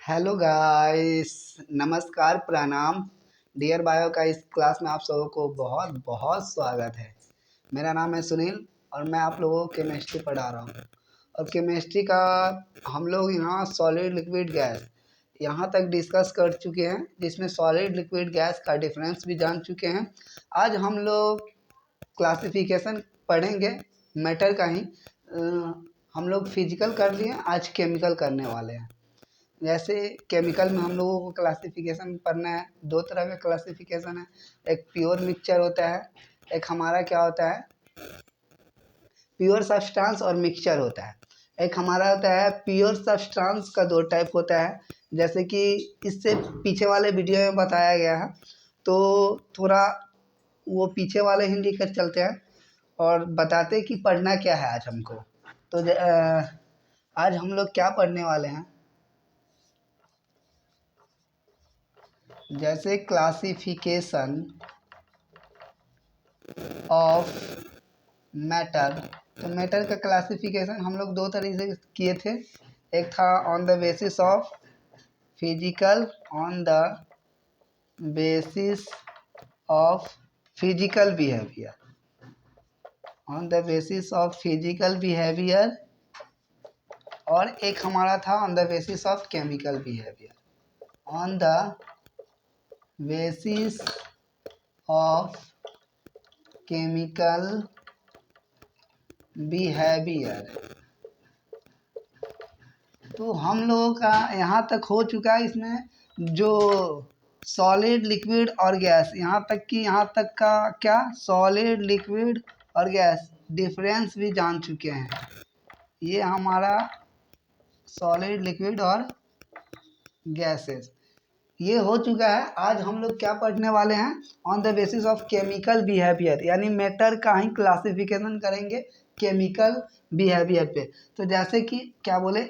Hello guys, नमस्कार, प्रणाम। Dear bio का इस क्लास में आप सबों को बहुत बहुत स्वागत है। मेरा नाम है सुनील और मैं आप लोगों को केमिस्ट्री पढ़ा रहा हूँ। और केमिस्ट्री का हम लोग यहाँ सॉलिड लिक्विड गैस यहाँ तक डिस्कस कर चुके हैं, जिसमें सॉलिड लिक्विड गैस का डिफरेंस भी जान चुके हैं। आज हम लोग क्लासिफिकेशन पढ़ेंगे मैटर का ही। हम लोग फिजिकल कर लिए, आज केमिकल करने वाले हैं। जैसे केमिकल में हम लोगों को क्लासिफिकेशन पढ़ना है। दो तरह का क्लासिफिकेशन है, एक प्योर मिक्सचर होता है, एक हमारा क्या होता है प्योर सब्सटेंस और मिक्सचर होता है। एक हमारा होता है प्योर सब्सटेंस का दो टाइप होता है, जैसे कि इससे पीछे वाले वीडियो में बताया गया है। तो थोड़ा वो पीछे वाले ही लेकर चलते हैं और बताते कि पढ़ना क्या है आज हमको। तो आज हम लोग क्या पढ़ने वाले हैं, जैसे क्लासिफिकेशन ऑफ मैटर। तो मैटर का क्लासिफिकेशन हम लोग दो तरीके से किए थे। एक था on the basis of physical, on the basis of physical behaviour, on the basis of physical behaviour, और एक हमारा था on the basis of chemical behaviour. On the basis of chemical behaviour. तो हम लोगों का यहाँ तक हो चुका है। इसमें जो सॉलिड लिक्विड और गैस, यहाँ तक का क्या सॉलिड लिक्विड और गैस डिफरेंस भी जान चुके हैं। ये हमारा सॉलिड लिक्विड और गैसेस ये हो चुका है। आज हम लोग क्या पढ़ने वाले हैं, on the basis of chemical behaviour, यानी मैटर का ही क्लासिफिकेशन करेंगे केमिकल बिहेवियर पे। तो जैसे कि क्या बोले,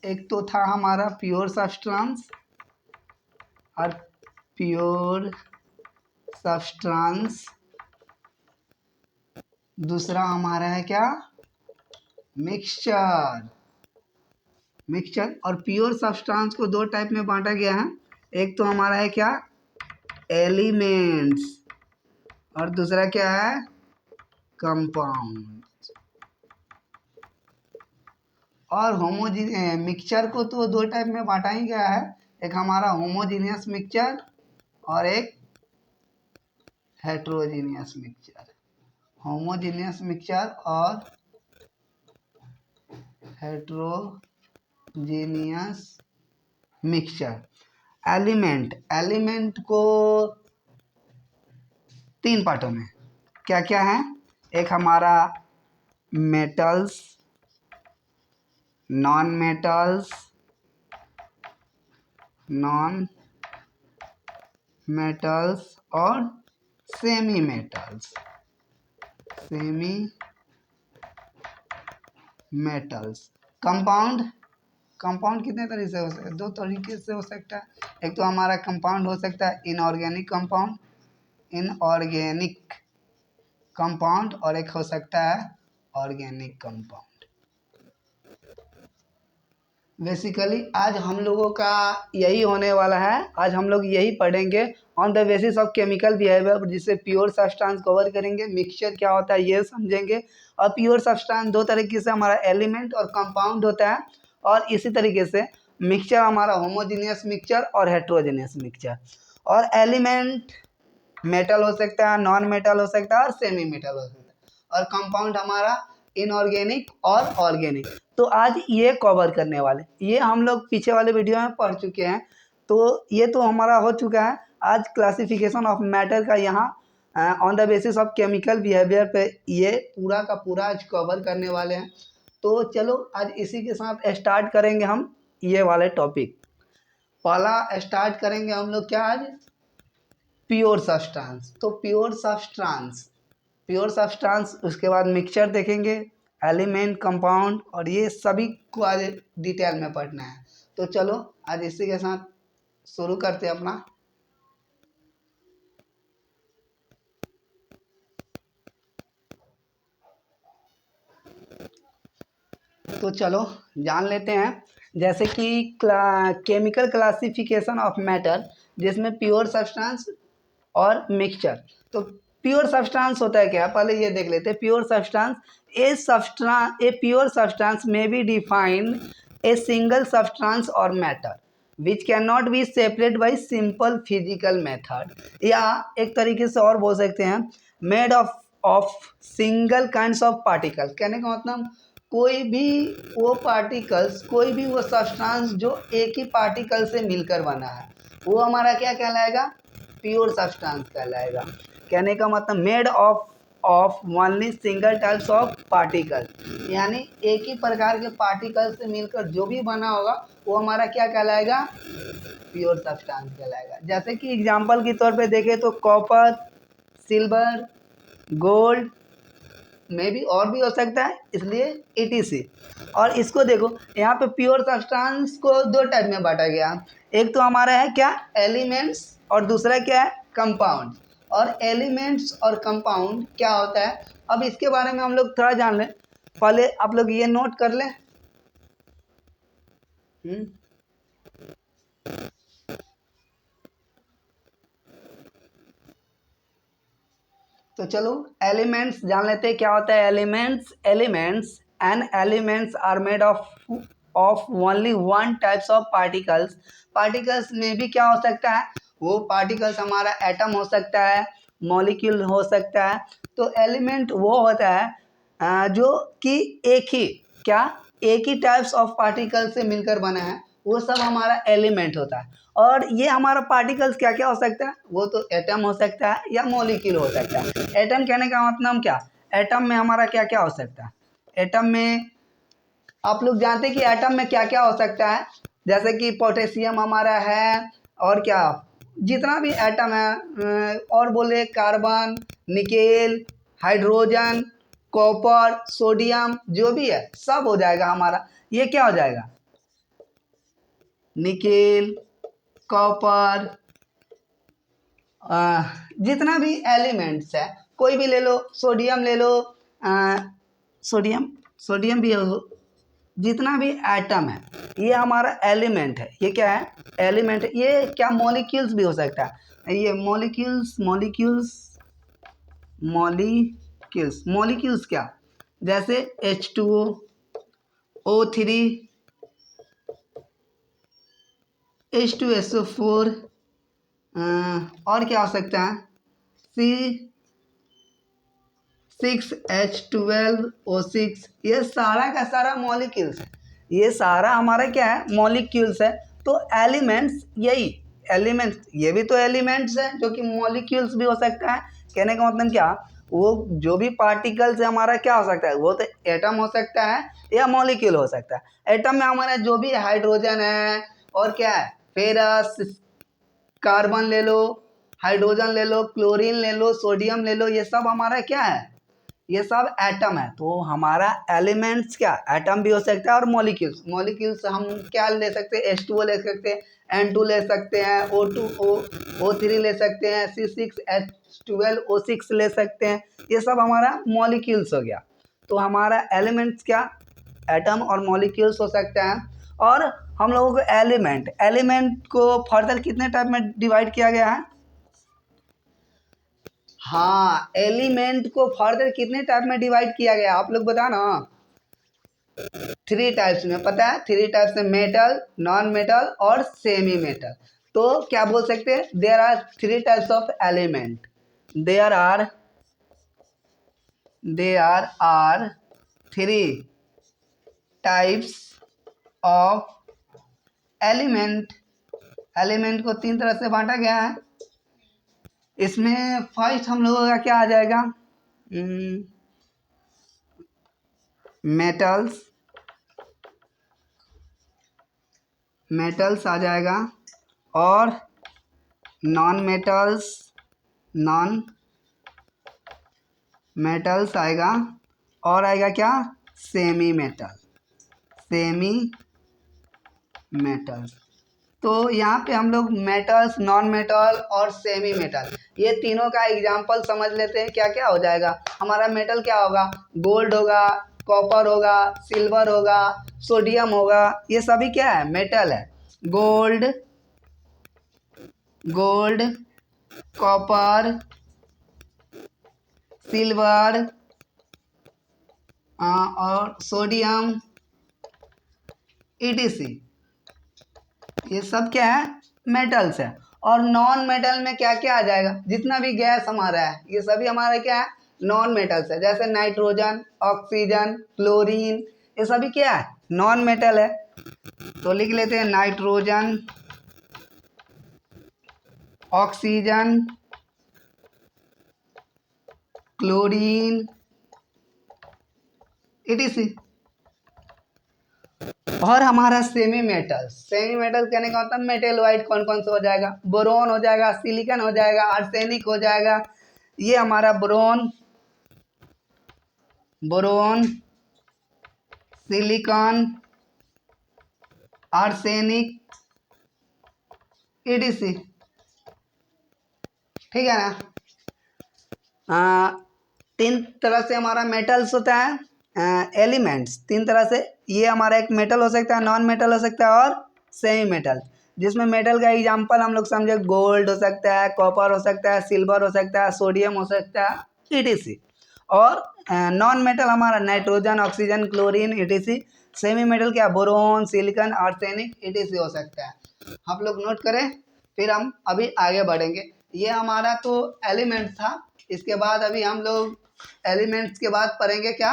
एक तो था हमारा प्योर सब्सटेंस और प्योर सब्सटेंस, दूसरा हमारा है क्या मिक्सचर। और प्योर सब्सटेंस को दो टाइप में बांटा गया है। एक तो हमारा है क्या एलिमेंट्स, और दूसरा क्या है कंपाउंड। और मिक्सचर को तो दो टाइप में बांटा ही गया है, एक हमारा होमोजीनियस मिक्सचर और एक हेट्रोजीनियस मिक्सचर। होमोजीनियस मिक्सचर और हेट्रोजीनियस मिक्सचर। एलिमेंट को तीन पार्टों में क्या क्या है, एक हमारा मेटल्स, नॉन मेटल्स और सेमी मेटल्स। कंपाउंड कितने तरीके से हो सकता है, दो तरीके से हो सकता है। एक तो हमारा कंपाउंड हो सकता है इनऑर्गेनिक कंपाउंड, और एक हो सकता है ऑर्गेनिक कंपाउंड। बेसिकली आज हम लोगों का यही होने वाला है। आज हम लोग यही पढ़ेंगे on the basis of chemical behaviour, जिससे प्योर सब्सटेंस कवर करेंगे, मिक्सचर क्या होता है ये समझेंगे। और प्योर सब्सटेंस दो तरीके से हमारा एलिमेंट और कंपाउंड होता है, और इसी तरीके से मिक्सचर हमारा होमोजीनियस मिक्सचर और हेट्रोजीनियस मिक्सचर। और एलिमेंट मेटल हो सकता है, नॉन मेटल हो सकता है और सेमी मेटल हो सकता है, और कंपाउंड हमारा इनऑर्गेनिक और ऑर्गेनिक। तो आज ये कवर करने वाले, ये हम लोग पीछे वाले वीडियो में पढ़ चुके हैं। तो ये तो हमारा हो चुका है। आज क्लासिफिकेशन ऑफ मैटर का यहाँ on the basis of chemical behaviour पे ये पूरा का पूरा आज कवर करने वाले हैं। तो चलो आज इसी के साथ स्टार्ट करेंगे हम ये वाले टॉपिक। पहला स्टार्ट करेंगे हम लोग क्या आज प्योर सब्सटेंस। तो प्योर सब्सटेंस उसके बाद मिक्सचर देखेंगे, एलिमेंट, कंपाउंड, और ये सभी को आज डिटेल में पढ़ना है। तो चलो आज इसी के साथ शुरू करते हैं अपना। तो चलो जान लेते हैं। जैसे कि केमिकल क्लासिफिकेशन ऑफ मैटर, जिसमें प्योर सब्सटेंस और मिक्सचर। तो प्योर सब्सटेंस होता है क्या, पहले ये देख लेते हैं। Pure substance, a pure substance में be defined a single substance और matter which can not be separate by simple physical method, या एक तरीके से और बोल सकते हैं made of single kinds of particle. कहने का मतलब कोई भी वो पार्टिकल्स, कोई भी वो सब्सटेंस जो एक ही पार्टिकल से मिलकर बना है, वो हमारा क्या कहलाएगा, प्योर सब्सटेंस कहलाएगा। कहने का मतलब made of only single types of particle, यानी एक ही प्रकार के पार्टिकल से मिलकर जो भी बना होगा वो हमारा क्या कहलाएगा, प्योर सब्सटेंस कहलाएगा। जैसे कि एग्जांपल के तौर पे देखें तो कॉपर, सिल्वर, गोल्ड में भी और भी हो सकता है, इसलिए ETC। और इसको देखो यहाँ पे प्योर सब्सटेंस को दो टाइप में बांटा गया। एक तो हमारा है क्या, एलिमेंट्स, और दूसरा क्या है, कंपाउंड। और एलिमेंट्स और कंपाउंड क्या होता है, अब इसके बारे में हम लोग थोड़ा जान लें। पहले आप लोग ये नोट कर लें। तो चलो एलिमेंट्स जान लेते हैं क्या होता है। Elements are made of only one types of particles. Particles में भी क्या हो सकता है, वो पार्टिकल्स हमारा एटम हो सकता है, मॉलिक्यूल हो सकता है। तो एलिमेंट वो होता है जो कि एक ही टाइप्स ऑफ पार्टिकल से मिलकर बना है, वो सब हमारा एलिमेंट होता है। और ये हमारा पार्टिकल्स क्या क्या हो सकता है, वो तो एटम हो सकता है या मॉलिक्यूल हो सकता है। एटम कहने का मतलब क्या, एटम में हमारा क्या क्या हो सकता है। एटम में आप लोग जानते हैं कि एटम में क्या क्या हो सकता है, जैसे कि पोटेशियम हमारा है, और क्या जितना भी एटम है, और बोले carbon, nickel, hydrogen, copper, sodium, जो भी है सब हो जाएगा हमारा। ये क्या हो जाएगा, निकेल, कॉपर, जितना भी एलिमेंट्स है, कोई भी ले लो, सोडियम ले लो, सोडियम भी हो, जितना भी एटम है ये हमारा एलिमेंट है। ये क्या है, एलिमेंट है। ये क्या मॉलिक्यूल्स भी हो सकता है, ये मॉलिक्यूल्स क्या, जैसे H2O, O3, H2SO4, और क्या हो सकता है, C6H12O6। ये सारा का सारा मॉलिक्यूल्स है, ये सारा हमारा क्या है, मॉलिक्यूल्स है। तो एलिमेंट्स, यही एलिमेंट्स, ये भी तो एलिमेंट्स है जो कि मॉलिक्यूल्स भी हो सकता है। कहने का मतलब क्या, वो जो भी पार्टिकल्स है हमारा क्या हो सकता है, वो तो एटम हो सकता है या मॉलिक्यूल हो सकता है। एटम में हमारा जो भी हाइड्रोजन है, और क्या है, फेरस, कार्बन ले लो, हाइड्रोजन ले लो, क्लोरीन ले लो, सोडियम ले लो, ये सब हमारा क्या है, ये सब एटम है। तो हमारा एलिमेंट्स क्या, एटम भी हो सकता है और मॉलिक्यूल्स हम क्या ले सकते हैं, H2O ले सकते हैं, N2 ले सकते हैं, O3 ले सकते हैं, C6H12O6 ले सकते हैं। ये सब हमारा मॉलिक्यूल्स हो गया। तो हमारा एलिमेंट्स क्या, एटम और मॉलिक्यूल्स हो सकता है। और हम लोगों को एलिमेंट को फर्दर कितने टाइप में डिवाइड किया गया है, हाँ, एलिमेंट को फर्दर कितने टाइप में डिवाइड किया गया, आप लोग बता ना। 3 टाइप्स में, पता है, 3 टाइप्स में, मेटल, नॉन मेटल और सेमी मेटल। तो क्या बोल सकते हैं, there are 3 types of element, there are 3 types of element. Element को 3 तरह से बांटा गया है। इसमें फर्स्ट हम लोगों का क्या आ जाएगा, मेटल्स आ जाएगा, और नॉन मेटल्स आएगा, और आएगा क्या, सेमी मेटल्स। तो यहाँ पे हम लोग मेटल्स, नॉन मेटल और सेमी मेटल, ये तीनों का एग्जाम्पल समझ लेते हैं। क्या क्या हो जाएगा हमारा, मेटल क्या होगा, गोल्ड होगा, कॉपर होगा, सिल्वर होगा, सोडियम होगा, ये सभी क्या है, मेटल है। गोल्ड, गोल्ड, कॉपर, सिल्वर और सोडियम, ईटीसी, ये सब क्या है, मेटल्स है। और नॉन मेटल में क्या क्या आ जाएगा, जितना भी गैस हमारा है ये सभी हमारा क्या है, नॉन मेटल्स है। जैसे नाइट्रोजन, ऑक्सीजन, क्लोरीन, ये सभी क्या है, नॉन मेटल है। तो लिख लेते हैं नाइट्रोजन, ऑक्सीजन, क्लोरीन, ईटीसी। और हमारा सेमी मेटल, सेमी मेटल कहने का मतलब मेटल वाइट कौन कौन सा हो जाएगा, बोरोन हो जाएगा, सिलिकॉन हो जाएगा, आर्सेनिक हो जाएगा। ये हमारा boron, boron, silicon, arsenic, etc, ठीक है ना। तीन तरह से हमारा मेटल्स होता है, एलिमेंट्स तीन तरह से। ये हमारा एक मेटल हो सकता है, नॉन मेटल हो सकता है और सेमी मेटल। जिसमें मेटल का एग्जांपल हम लोग समझे, गोल्ड हो सकता है, कॉपर हो सकता है, सिल्वर हो सकता है, सोडियम हो सकता है, ईटीसी। और नॉन मेटल हमारा nitrogen, oxygen, chlorine, etc. Semi metal क्या, बोरोन, सिलिकॉन, आर्सेनिक, ईटीसी हो सकता है। आप लोग नोट करें, फिर हम अभी आगे बढ़ेंगे। ये हमारा तो एलिमेंट था। इसके बाद अभी हम लोग एलिमेंट्स के बाद पढ़ेंगे क्या,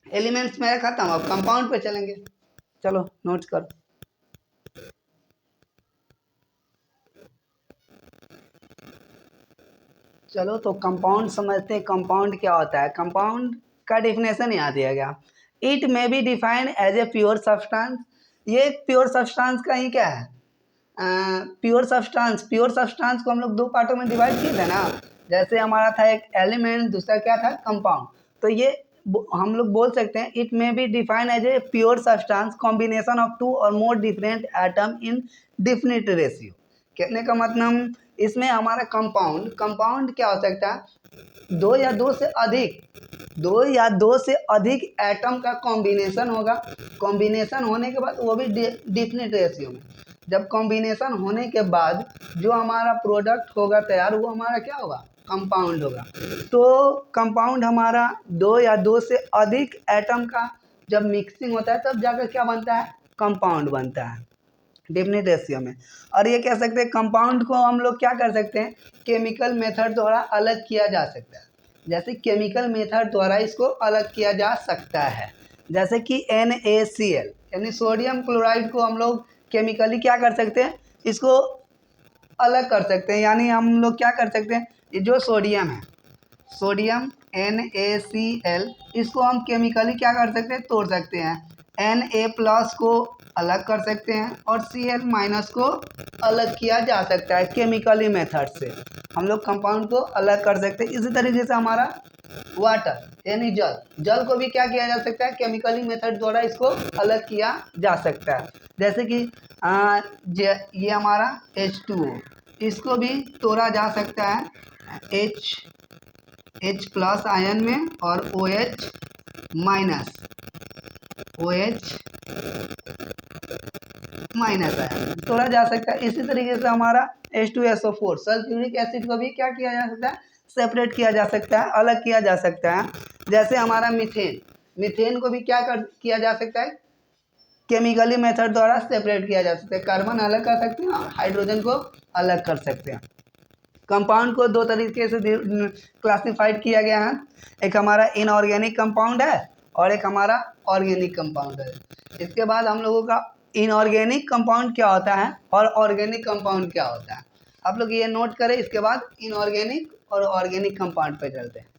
एलिमेंट्स मेरा खत्म, अब कंपाउंड पे चलेंगे। चलो नोट कर। चलो तो कंपाउंड समझते हैं, कंपाउंड क्या होता है। कंपाउंड का डिफिनेशन यहाँ दिया गया, it may be defined as a pure substance. ये प्योर सब्सटेंस का ही क्या है, प्योर सब्सटेंस। प्योर सब्सटेंस को हम लोग दो पार्टों में डिवाइड किए थे ना। जैसे हमारा था एक एलिमेंट, दूसरा क्या था, कंपाउंड। तो ये हम लोग बोल सकते हैं, it may be defined as a pure substance combination of two or more different atom in definite ratio. कहने का मतलब इसमें हमारा कंपाउंड, कंपाउंड क्या हो सकता है, दो या दो से अधिक एटम का कॉम्बिनेशन होगा। कॉम्बिनेशन होने के बाद वो भी डिफिनिट रेशियो में। जब कॉम्बिनेशन होने के बाद जो हमारा प्रोडक्ट होगा तैयार, वो हमारा क्या होगा, कंपाउंड होगा। तो कंपाउंड हमारा दो या दो से अधिक एटम का जब मिक्सिंग होता है तब जाकर क्या बनता है, कंपाउंड बनता है डिफिनिट रेशियो में। और ये कह सकते हैं कंपाउंड को हम लोग क्या कर सकते हैं, केमिकल मेथड द्वारा अलग किया जा सकता है। जैसे केमिकल मेथड द्वारा इसको अलग किया जा सकता है। जैसे कि NaCl यानी सोडियम क्लोराइड को हम लोग केमिकली क्या कर सकते हैं, इसको अलग कर सकते हैं। यानी हम लोग क्या कर सकते हैं, ये जो सोडियम है, सोडियम NaCl, इसको हम केमिकली क्या कर सकते हैं, तोड़ सकते हैं। Na+ को अलग कर सकते हैं और Cl- को अलग किया जा सकता है केमिकली मेथड से। हम लोग कंपाउंड को अलग कर सकते हैं। इसी तरीके से हमारा वाटर यानी जल, जल को भी क्या किया जा सकता है, केमिकली मेथड द्वारा इसको अलग किया जा सकता है। जैसे कि ये हमारा H2O, इसको भी तोड़ा जा सकता है H+ आयन में और OH- आयन तोड़ा जा सकता है। इसी तरीके से हमारा H2SO4 सल्फ्यूरिक एसिड को भी क्या किया जा सकता है, सेपरेट किया जा सकता है, अलग किया जा सकता है। जैसे हमारा मीथेन, मीथेन को भी क्या किया जा सकता है, केमिकली मेथड द्वारा सेपरेट किया जा सकता है। कार्बन अलग कर सकते हैं और हाइड्रोजन को अलग कर सकते हैं। कंपाउंड को दो तरीके से क्लासिफाइड किया गया है, एक हमारा इनऑर्गेनिक कंपाउंड है और एक हमारा ऑर्गेनिक कंपाउंड है। इसके बाद हम लोगों का इनऑर्गेनिक कंपाउंड क्या होता है और ऑर्गेनिक कंपाउंड क्या होता है, आप लोग ये नोट करें। इसके बाद इनऑर्गेनिक और ऑर्गेनिक कंपाउंड पे चलते हैं।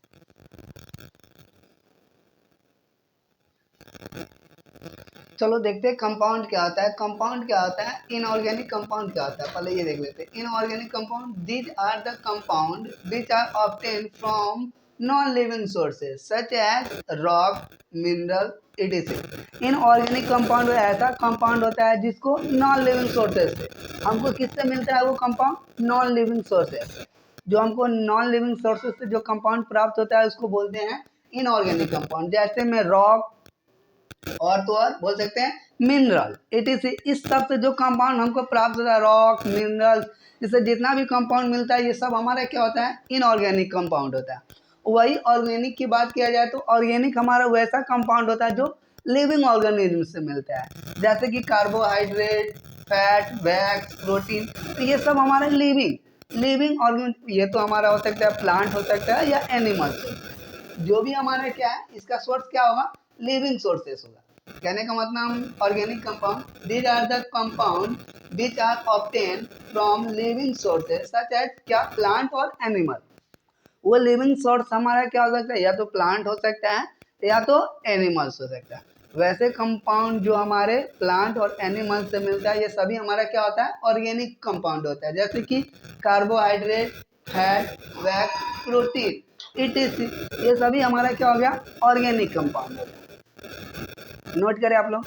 चलो देखते हैं कंपाउंड क्या होता है, कंपाउंड क्या होता है, इनऑर्गेनिक कंपाउंड क्या होता है, पहले ये देख लेते हैं। Inorganic compound, these are the compound which are obtain from non living sources such as rock, mineral, etc। Inorganic compound ऐसा कंपाउंड होता है जिसको नॉन लिविंग सोर्सेज से, हमको किससे मिलता है वो कंपाउंड, नॉन लिविंग सोर्सेज। जो हमको नॉन लिविंग सोर्सेज से जो कंपाउंड प्राप्त होता है उसको बोलते हैं इनऑर्गेनिक कंपाउंड, जैसे में रॉक और तो और बोल सकते हैं मिनरल, इस सब से जो कंपाउंड हमको प्राप्त होता है, रॉक, मिनरल, इससे जितना भी कंपाउंड मिलता है ये सब हमारा क्या होता है, इनऑर्गेनिक कंपाउंड होता है। वही ऑर्गेनिक की बात किया जाए तो ऑर्गेनिक हमारा वैसा कंपाउंड होता है जो लिविंग ऑर्गेनिज्म से मिलता है, जैसे कि कार्बोहाइड्रेट, फैट, वैक्स, प्रोटीन, तो ये सब हमारे लिविंग ऑर्गेनिज्म, ये तो हमारा हो सकता है प्लांट हो सकता है या एनिमल्स, जो भी हमारे क्या है इसका सोर्स क्या होगा, लिविंग सोर्सेस होगा। कहने का मतलब organic compound, these are the compound which are obtain from living sources such as क्या, प्लांट और एनिमल। वो लिविंग सोर्स हमारा क्या हो सकता है, या तो प्लांट हो सकता है या तो एनिमल्स हो सकता है। वैसे कंपाउंड जो हमारे प्लांट और एनिमल से मिलता है ये सभी हमारा क्या होता है, ऑर्गेनिक कंपाउंड होता है, जैसे कि carbohydrate, fat, wax, protein, etc., ये सभी हमारा क्या हो गया, ऑर्गेनिक कंपाउंड होता है। नोट करें आप लोग।